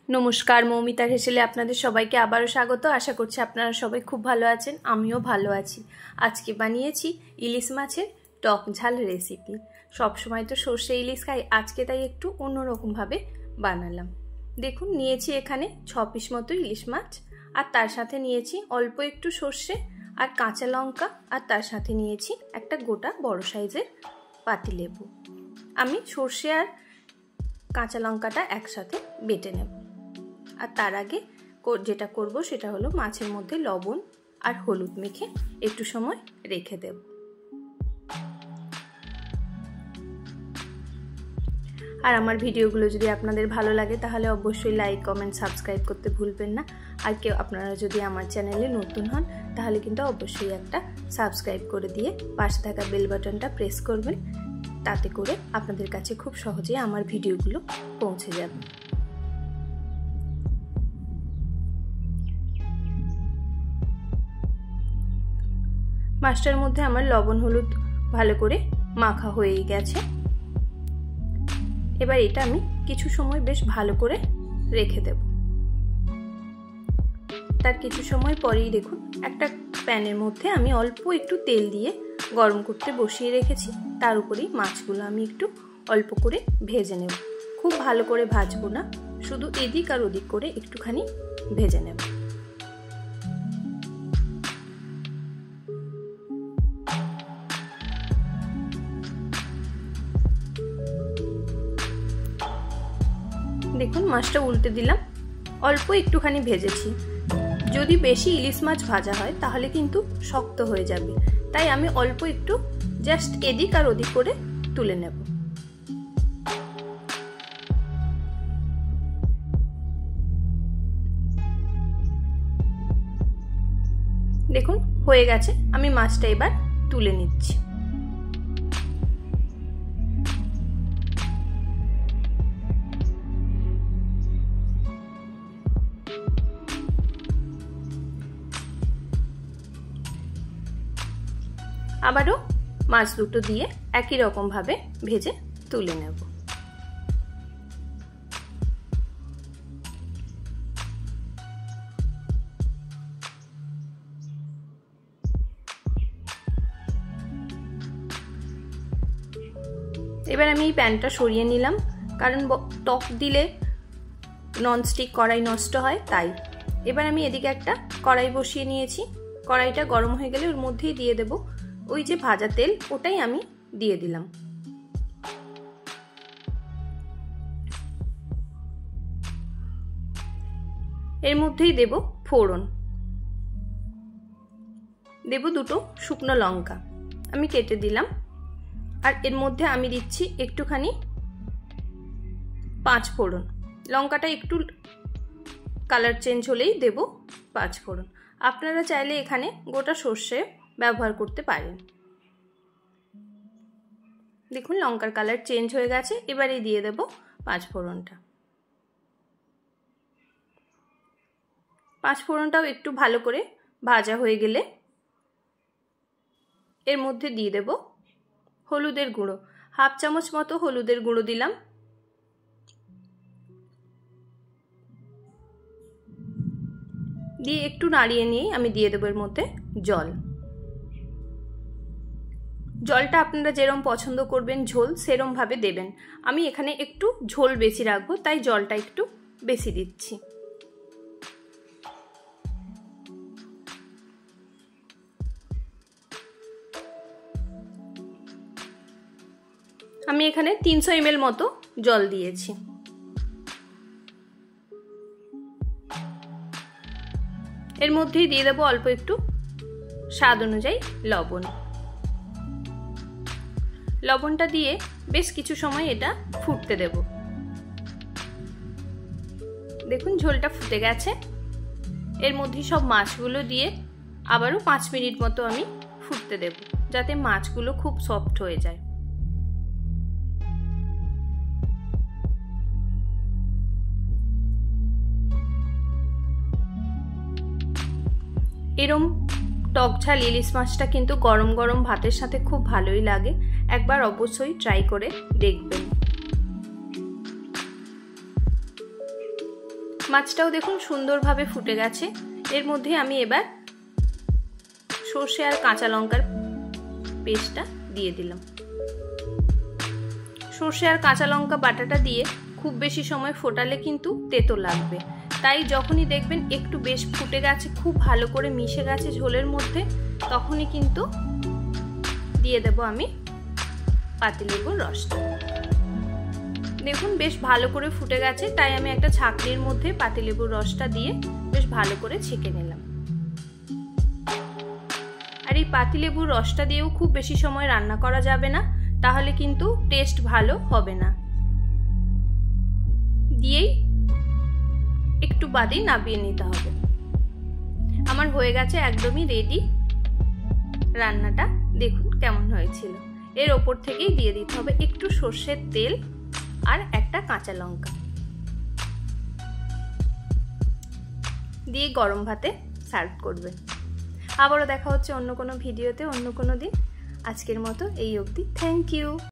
নমস্কার, মৌমিতার হেসেলে আপনাদের সবাইকে আবারও স্বাগত। আশা করছি আপনারা সবাই খুব ভালো আছেন, আমিও ভালো আছি। আজকে বানিয়েছি ইলিশ মাছের টক ঝাল রেসিপি। সবসময় তো সর্ষে ইলিশ খাই, আজকে তাই একটু অন্যরকমভাবে বানালাম। দেখুন, নিয়েছি এখানে 6 পিস মতো ইলিশ মাছ, আর তার সাথে নিয়েছি অল্প একটু সর্ষে আর কাঁচা লঙ্কা, আর তার সাথে নিয়েছি একটা গোটা বড় সাইজের পাতিলেবু। আমি সর্ষে আর কাঁচা লঙ্কাটা একসাথে বেটে নেব। আর তার আগে যেটা করব সেটা হলো মাছের মধ্যে লবণ আর হলুদ মেখে একটু সময় রেখে দেব। আর আমার ভিডিওগুলো যদি আপনাদের ভালো লাগে তাহলে অবশ্যই লাইক, কমেন্ট, সাবস্ক্রাইব করতে ভুলবেন না। আর কেউ আপনারা যদি আমার চ্যানেলে নতুন হন তাহলে কিন্তু অবশ্যই একটা সাবস্ক্রাইব করে দিয়ে পাশে থাকা বেল বাটনটা প্রেস করবেন, তাতে করে আপনাদের কাছে খুব সহজেই আমার ভিডিওগুলো পৌঁছে যাবে। মাছটার মধ্যে আমার লবণ হলুদ ভালো করে মাখা হয়ে গেছে। এবার এটা আমি কিছু সময় বেশ ভালো করে রেখে দেব। তার কিছু সময় পরেই দেখুন, একটা প্যানের মধ্যে আমি অল্প একটু তেল দিয়ে গরম করতে বসিয়ে রেখেছি। তার উপরেই মাছগুলো আমি একটু অল্প করে ভেজে নেব। খুব ভালো করে ভাজবো না, শুধু এদিক আর ওদিক করে একটুখানি ভেজে নেব। দেখুন, মাছটা উল্টে দিলাম, অল্প একটুখানি ভেজেছি। যদি বেশি ইলিশ মাছ ভাজা হয় তাহলে কিন্তু শক্ত হয়ে যাবে, তাই আমি অল্প একটু জাস্ট এদিক আর ওদিক করে তুলে নেব। দেখুন, হয়ে গেছে। আমি মাছটা এবার তুলে নিচ্ছি। আবারও মাছ দুটো দিয়ে একই রকম ভাবে ভেজে তুলে নেব। এবার আমি এই প্যানটা সরিয়ে নিলাম, কারণ টক দিলে ননস্টিক কড়াই নষ্ট হয়, তাই। এবার আমি এদিকে একটা কড়াই বসিয়ে নিয়েছি। কড়াইটা গরম হয়ে গেলে ওর মধ্যেই দিয়ে দেব ওই যে ভাজা তেল, ওটাই আমি দিয়ে দিলাম। এর মধ্যেই দেব ফোড়ন, দেব দুটো শুকনো লঙ্কা আমি কেটে দিলাম। আর এর মধ্যে আমি দিচ্ছি একটুখানি 5 ফোড়ন। লঙ্কাটা একটু কালার চেঞ্জ হলেই দেব 5 ফোড়ন। আপনারা চাইলে এখানে গোটা সর্ষে ব্যবহার করতে পারেন। দেখুন, লঙ্কার কালার চেঞ্জ হয়ে গেছে। এবারে দিয়ে দেব 5 ফোড়নটা। 5 ফোড়নটাও একটু ভালো করে ভাজা হয়ে গেলে এর মধ্যে দিয়ে দেব হলুদের গুঁড়ো। 1/2 চামচ মতো হলুদের গুঁড়ো দিলাম। দিয়ে একটু নাড়িয়ে নিয়ে আমি দিয়ে দেবো এর মধ্যে জল। জলটা আপনারা যেরকম পছন্দ করবেন ঝোল, সেরকম ভাবে দেবেন। আমি এখানে একটু ঝোল বেশি রাখবো, তাই জলটা একটু বেশি দিচ্ছি। আমি এখানে 300 ml মতো জল দিয়েছি। এর মধ্যেই দিয়ে দেবো অল্প একটু স্বাদ অনুযায়ী লবণ। লবণটা দিয়ে বেশ কিছু সময় এটা ফুটতে দেব। দেখুন, ঝোলটা ফুটে গেছে। এর মধ্যে সব মাছগুলো দিয়ে আবারও 5 মিনিট মতো আমি ফুটতে দেব, যাতে মাছগুলো খুব সফট হয়ে যায়। এরম টক ঝাল ইলিশ মাছটা কিন্তু গরম গরম ভাতের সাথে খুব ভালোই লাগে। একবার অবশ্যই ট্রাই করে দেখবেন। মাছটাও দেখুন সুন্দরভাবে ফুটে গেছে। এর মধ্যে আমি এবার সর্ষে আর কাঁচা লঙ্কার পেস্টটা দিয়ে দিলাম। সর্ষে আর কাঁচা লঙ্কা বাটাটা দিয়ে খুব বেশি সময় ফোটালে কিন্তু তেতো লাগবে, তাই যখনই দেখবেন একটু বেশ ফুটে গেছে, খুব ভালো করে মিশে গেছে ঝোলের মধ্যে, তখনই কিন্তু দিয়ে দেব আমি পাতিলেবুর রসটা। দেখুন বেশ ভালো করে ফুটে গেছে, তাই আমি একটা ছাঁকনির মধ্যে পাতিলেবুর রসটা দিয়ে বেশ ভালো করে ছেঁকে নিলাম। আর এই পাতিলেবুর রসটা দিয়েও খুব বেশি সময় রান্না করা যাবে না, তাহলে কিন্তু টেস্ট ভালো হবে না। দিয়েই একটু বাদেই নামিয়ে নিতে হবে। আমার হয়ে গেছে একদমই রেডি রান্নাটা। দেখুন কেমন হয়েছিল। এর ওপর থেকেই দিয়ে দিতে হবে একটু সর্ষের তেল আর একটা কাঁচা লঙ্কা দিয়ে গরম ভাতে সার্ভ করবেন। আবারও দেখা হচ্ছে অন্য কোনো ভিডিওতে অন্য কোনো দিন। আজকের মতো এই অবধি। Thank you.